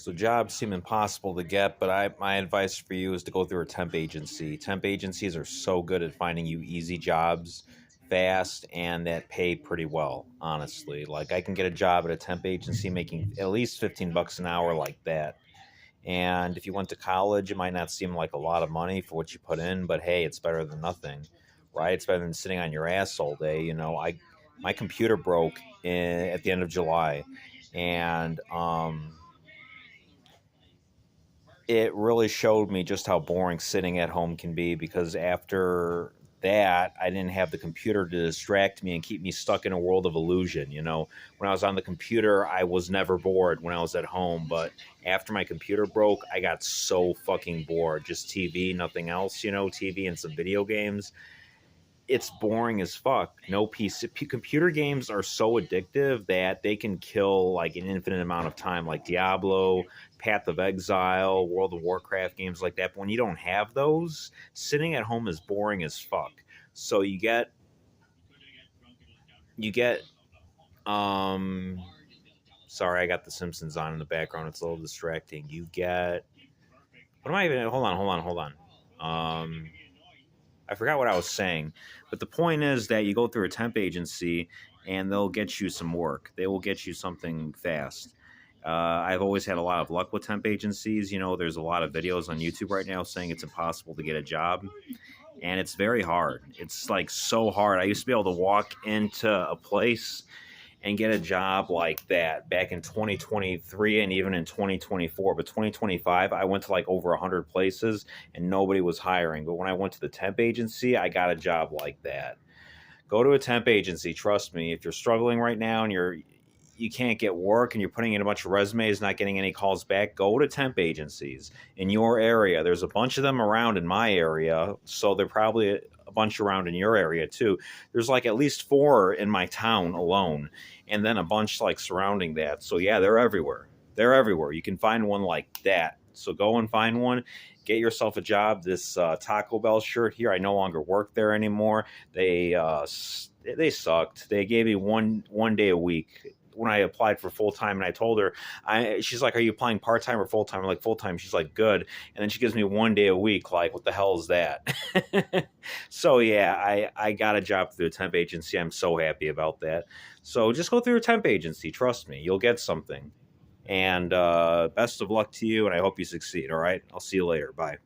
So jobs seem impossible to get, but my advice for you is to go through a temp agency. Temp agencies are so good at finding you easy jobs fast and that pay pretty well, honestly. Like I can get a job at a temp agency making at least 15 bucks an hour like that. And if you went to college, it might not seem like a lot of money for what you put in, but hey, it's better than nothing, right? It's better than sitting on your ass all day. I my computer broke at the end of July, and it really showed me just how boring sitting at home can be because after that, I didn't have the computer to distract me and keep me stuck in a world of illusion. When I was on the computer, I was never bored when I was at home. But after my computer broke, I got so fucking bored. Just TV, nothing else, TV and some video games. It's boring as fuck. No piece. Computer games are so addictive that they can kill like an infinite amount of time, like Diablo, Path of Exile, World of Warcraft games like that. But when you don't have those, sitting at home is boring as fuck. So you get um sorry, I got the Simpsons on in the background. It's a little distracting. You get what am I even hold on. I forgot what I was saying, but the point is that you go through a temp agency and they'll get you some work. They will get you something fast. I've always had a lot of luck with temp agencies. There's a lot of videos on YouTube right now saying it's impossible to get a job, and it's very hard. It's like so hard. I used to be able to walk into a place and get a job like that back in 2023 and even in 2024. But 2025, I went to like over 100 places and nobody was hiring. But when I went to the temp agency, I got a job like that. Go to a temp agency. Trust me, if you're struggling right now and you can't get work and you're putting in a bunch of resumes, not getting any calls back, go to temp agencies in your area. There's a bunch of them around in my area, so they're probably a bunch around in your area too. There's like at least 4 in my town alone, and then a bunch like surrounding that. So yeah, they're everywhere. They're everywhere. You can find one like that. So go and find one. Get yourself a job. This Taco Bell shirt here, I no longer work there anymore. They sucked. They gave me one day a week when I applied for full time, and I told her, she's like, "Are you applying part time or full time?" I'm like, "Full time." She's like, "Good." And then she gives me one day a week. Like, what the hell is that? So yeah, I got a job through a temp agency. I'm so happy about that. So just go through a temp agency. Trust me, you'll get something. And best of luck to you, and I hope you succeed. All right, I'll see you later. Bye.